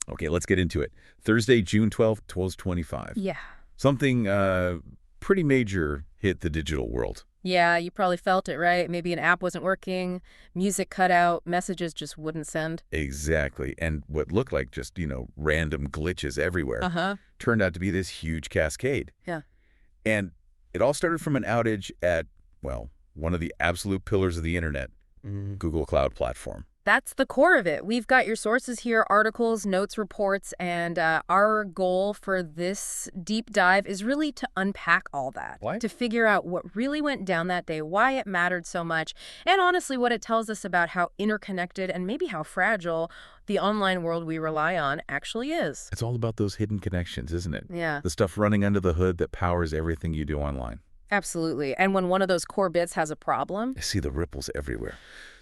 Okay, let's get into it. Thursday, June 12th, 12:25. Yeah. Something pretty major hit the digital world. Yeah, you probably felt it, right? Maybe an app wasn't working, music cut out, messages just wouldn't send. Exactly. And what looked like just, random glitches everywhere Uh-huh. turned out to be this huge cascade. Yeah. And it all started from an outage at, well, one of the absolute pillars of the internet, Google Cloud Platform. That's the core of it. We've got your sources here, articles, notes, reports, and our goal for this deep dive is really to unpack all that. What? To figure out what really went down that day, why it mattered so much, and honestly what it tells us about how interconnected and maybe how fragile the online world we rely on actually is. It's all about those hidden connections, isn't it? Yeah. The stuff running under the hood that powers everything you do online. Absolutely. And when one of those core bits has a problem, I see the ripples everywhere.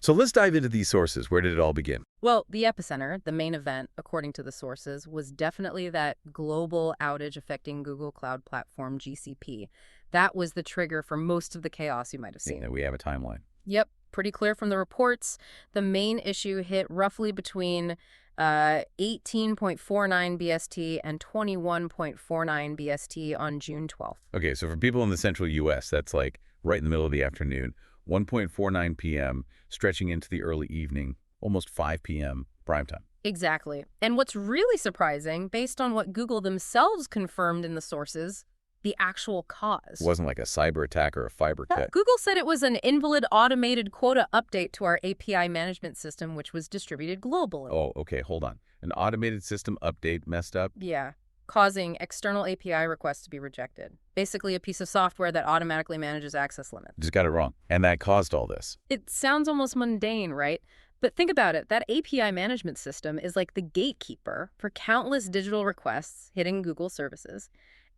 So let's dive into these sources. Where did it all begin? well, the epicenter, the main event, according to the sources, was definitely that global outage affecting Google Cloud Platform, GCP. That was the trigger for most of the chaos you might have seen. We have a timeline. Yep, pretty clear from the reports. The main issue hit roughly between 18.49 BST and 21.49 BST on June 12th. Okay, so for people in the central U.S., that's like right in the middle of the afternoon, 1:49 p.m., stretching into the early evening, almost 5 p.m. prime time. Exactly. And what's really surprising, based on what Google themselves confirmed in the sources, the actual cause. It wasn't like a cyber attack or a fiber cut. Google said it was an invalid automated quota update to our API management system, which was distributed globally. Oh, okay, hold on. An automated system update messed up? Yeah, causing external API requests to be rejected. Basically a piece of software that automatically manages access limits. Just got it wrong. And that caused all this. It sounds almost mundane, right? But think about it. That API management system is like the gatekeeper for countless digital requests hitting Google services.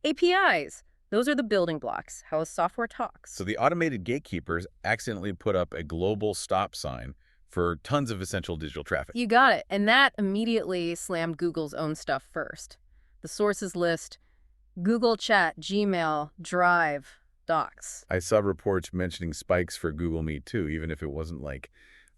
APIs, those are the building blocks, how a software talks. So the automated gatekeepers accidentally put up a global stop sign for tons of essential digital traffic. You got it. And that immediately slammed Google's own stuff first. The sources list: Google Chat, Gmail, Drive, Docs. I saw reports mentioning spikes for Google Meet too, even if it wasn't like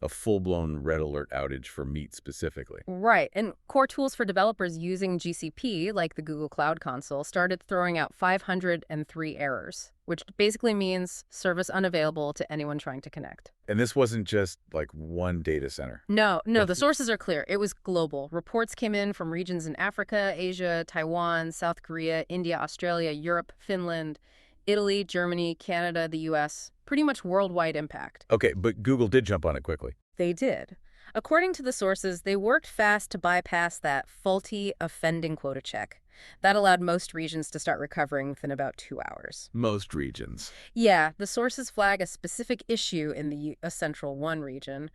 a full-blown red alert outage for Meet specifically. Right. And core tools for developers using GCP, like the Google Cloud Console, started throwing out 503 errors, which basically means service unavailable to anyone trying to connect. And this wasn't just like one data center. No, the sources are clear. It was global. Reports came in from regions in Africa, Asia, Taiwan, South Korea, India, Australia, Europe, Finland, Italy, Germany, Canada, the US. Pretty much worldwide impact. Okay, but Google did jump on it quickly. They did. According to the sources, they worked fast to bypass that faulty offending quota check. That allowed most regions to start recovering within about 2 hours. Most regions. Yeah, the sources flag a specific issue in the Central 1 region.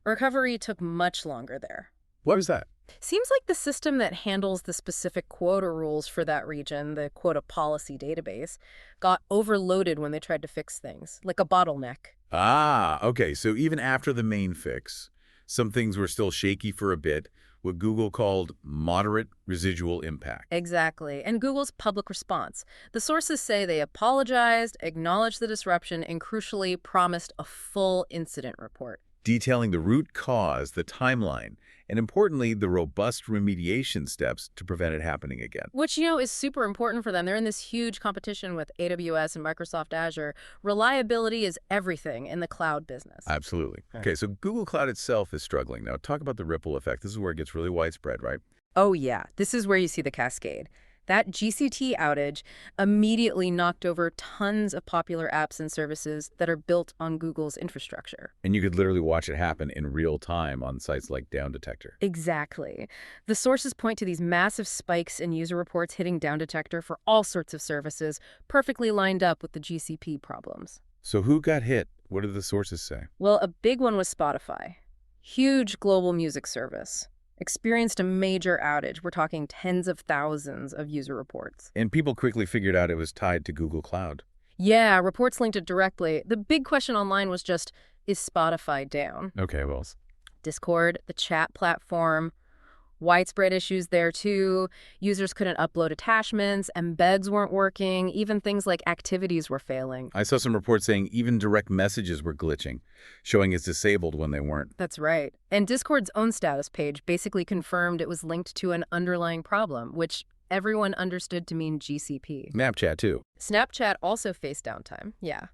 Recovery took much longer there. What was that? Seems like the system that handles the specific quota rules for that region, the quota policy database, got overloaded when they tried to fix things, like a bottleneck. Ah, okay. So even after the main fix, some things were still shaky for a bit, what Google called moderate residual impact. Exactly. And Google's public response. The sources say they apologized, acknowledged the disruption, and crucially promised a full incident report. Detailing the root cause, the timeline, and importantly, the robust remediation steps to prevent it happening again. Which, is super important for them. They're in this huge competition with AWS and Microsoft Azure. Reliability is everything in the cloud business. Absolutely. Okay, so Google Cloud itself is struggling. Now, talk about the ripple effect. This is where it gets really widespread, right? Oh, yeah. This is where you see the cascade. That GCT outage immediately knocked over tons of popular apps and services that are built on Google's infrastructure. And you could literally watch it happen in real time on sites like Down Detector. Exactly. The sources point to these massive spikes in user reports hitting Down Detector for all sorts of services, perfectly lined up with the GCP problems. So who got hit? What did the sources say? Well, a big one was Spotify. Huge global music service. Experienced a major outage. We're talking tens of thousands of user reports. And people quickly figured out it was tied to Google Cloud. Yeah, reports linked it directly. The big question online was just, is Spotify down? Okay, well. Discord, the chat platform, Widespread issues there, too. Users couldn't upload attachments, embeds weren't working, even things like activities were failing. I saw some reports saying even direct messages were glitching, showing as disabled when they weren't. That's right. And Discord's own status page basically confirmed it was linked to an underlying problem, which everyone understood to mean GCP. Snapchat, too. Snapchat also faced downtime, yeah.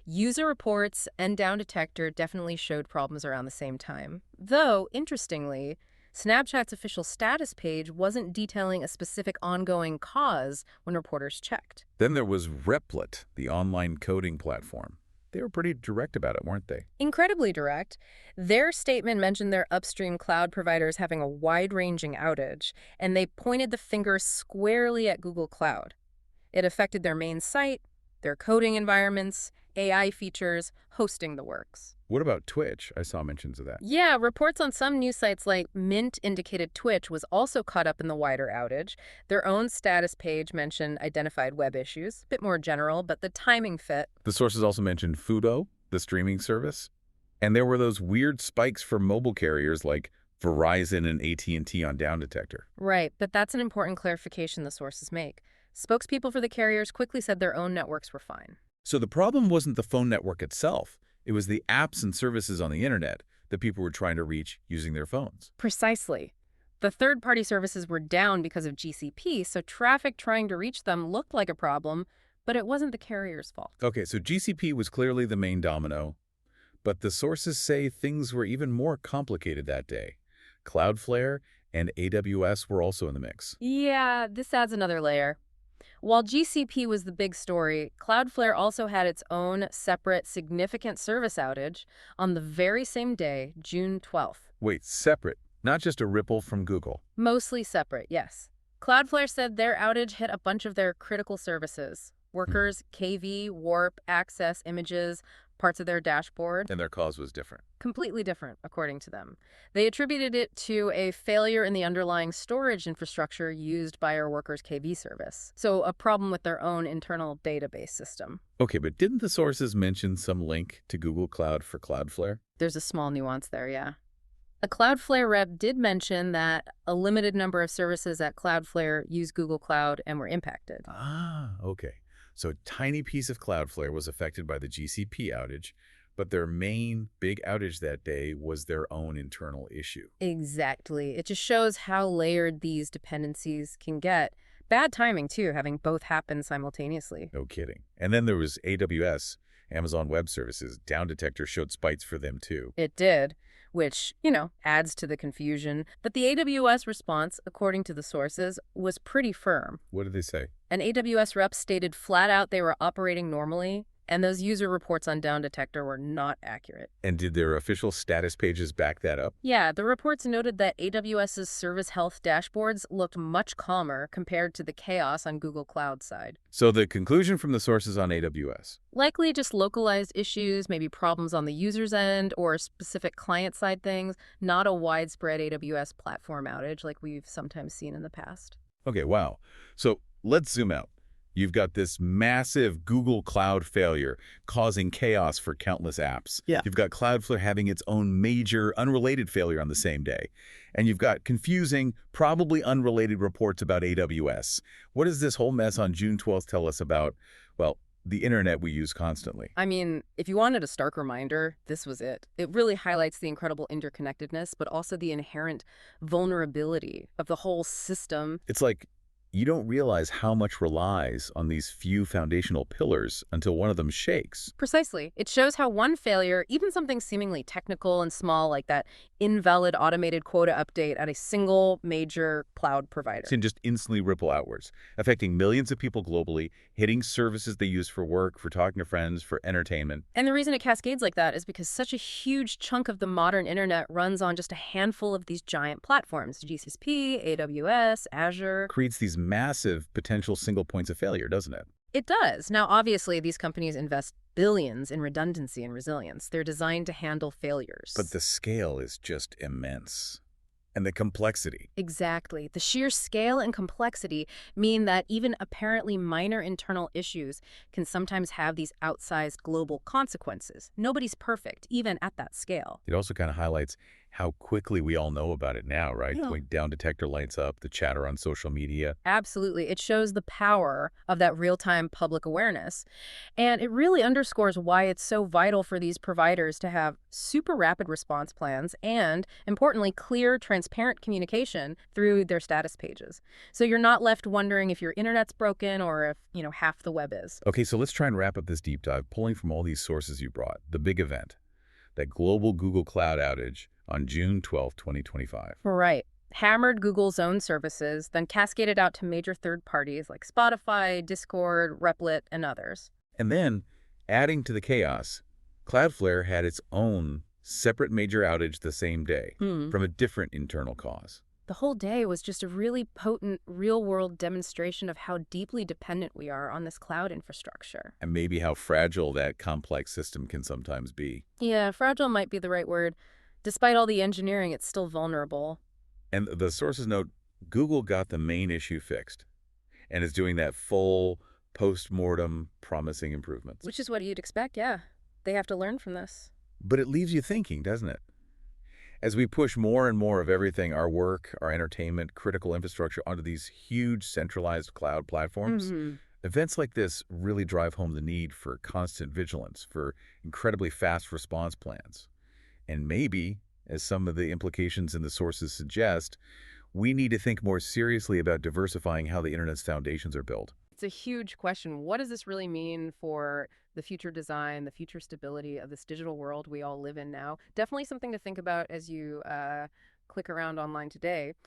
User reports and Down Detector definitely showed problems around the same time. Though, interestingly, Snapchat's official status page wasn't detailing a specific ongoing cause when reporters checked. Then there was Replit, the online coding platform. They were pretty direct about it, weren't they? Incredibly direct. Their statement mentioned their upstream cloud providers having a wide-ranging outage, and they pointed the finger squarely at Google Cloud. It affected their main site, their coding environments, AI features, hosting the works. What about Twitch? I saw mentions of that. Yeah, reports on some news sites like Mint indicated Twitch was also caught up in the wider outage. Their own status page mentioned identified web issues, a bit more general, but the timing fit. The sources also mentioned Fubo, the streaming service. And there were those weird spikes for mobile carriers like Verizon and AT&T on Down Detector. Right, but that's an important clarification the sources make. Spokespeople for the carriers quickly said their own networks were fine. So the problem wasn't the phone network itself. It was the apps and services on the internet that people were trying to reach using their phones. Precisely. The third-party services were down because of GCP, so traffic trying to reach them looked like a problem, but it wasn't the carrier's fault. Okay, so GCP was clearly the main domino, but the sources say things were even more complicated that day. Cloudflare and AWS were also in the mix. Yeah, this adds another layer. While GCP was the big story, Cloudflare also had its own separate significant service outage on the very same day, June 12th. Wait, separate, not just a ripple from Google. Mostly separate, yes. Cloudflare said their outage hit a bunch of their critical services. Workers, KV, Warp, Access, Images, parts of their dashboard. And their cause was different. Completely different, according to them. They attributed it to a failure in the underlying storage infrastructure used by our workers' KV service. So a problem with their own internal database system. Okay, but didn't the sources mention some link to Google Cloud for Cloudflare? There's a small nuance there, yeah. A Cloudflare rep did mention that a limited number of services at Cloudflare use Google Cloud and were impacted. Ah, okay. So a tiny piece of Cloudflare was affected by the GCP outage, but their main big outage that day was their own internal issue. Exactly. It just shows how layered these dependencies can get. Bad timing, too, having both happen simultaneously. No kidding. And then there was AWS, Amazon Web Services. Down Detector showed spikes for them, too. It did, which, adds to the confusion. But the AWS response, according to the sources, was pretty firm. What did they say? An AWS rep stated flat out they were operating normally, and those user reports on Down Detector were not accurate. And did their official status pages back that up? Yeah, the reports noted that AWS's service health dashboards looked much calmer compared to the chaos on Google Cloud side. So the conclusion from the sources on AWS? Likely just localized issues, maybe problems on the user's end or specific client-side things, not a widespread AWS platform outage like we've sometimes seen in the past. Okay, wow. So let's zoom out. You've got this massive Google Cloud failure causing chaos for countless apps. Yeah. You've got Cloudflare having its own major unrelated failure on the same day. And you've got confusing, probably unrelated reports about AWS. What does this whole mess on June 12th tell us about, well, the internet we use constantly? I mean, if you wanted a stark reminder, this was it. It really highlights the incredible interconnectedness, but also the inherent vulnerability of the whole system. It's like you don't realize how much relies on these few foundational pillars until one of them shakes. Precisely. It shows how one failure, even something seemingly technical and small like that invalid automated quota update at a single major cloud provider, Can just instantly ripple outwards, affecting millions of people globally, hitting services they use for work, for talking to friends, for entertainment. And the reason it cascades like that is because such a huge chunk of the modern internet runs on just a handful of these giant platforms, GCP, AWS, Azure. Creates these massive potential single points of failure, doesn't it? It does. Now, obviously, these companies invest billions in redundancy and resilience. They're designed to handle failures. But the scale is just immense. And the complexity. Exactly. The sheer scale and complexity mean that even apparently minor internal issues can sometimes have these outsized global consequences. Nobody's perfect, even at that scale. It also kind of highlights How quickly we all know about it now, right? Yeah. Going down detector lights up, the chatter on social media. Absolutely. It shows the power of that real-time public awareness. And it really underscores why it's so vital for these providers to have super rapid response plans and, importantly, clear, transparent communication through their status pages. So you're not left wondering if your internet's broken or if, half the web is. Okay, so let's try and wrap up this deep dive, pulling from all these sources you brought. The big event, that global Google Cloud outage on June 12th, 2025. Right. Hammered Google's own services, then cascaded out to major third parties like Spotify, Discord, Replit, and others. And then, adding to the chaos, Cloudflare had its own separate major outage the same day Hmm. from a different internal cause. The whole day was just a really potent, real-world demonstration of how deeply dependent we are on this cloud infrastructure. And maybe how fragile that complex system can sometimes be. Yeah, fragile might be the right word. Despite all the engineering, it's still vulnerable. And the sources note Google got the main issue fixed and is doing that full post-mortem promising improvements. Which is what you'd expect, yeah. They have to learn from this. But it leaves you thinking, doesn't it? As we push more and more of everything, our work, our entertainment, critical infrastructure onto these huge centralized cloud platforms, events like this really drive home the need for constant vigilance, for incredibly fast response plans. And maybe, as some of the implications in the sources suggest, we need to think more seriously about diversifying how the internet's foundations are built. It's a huge question. What does this really mean for the future design, the future stability of this digital world we all live in now? Definitely something to think about as you click around online today.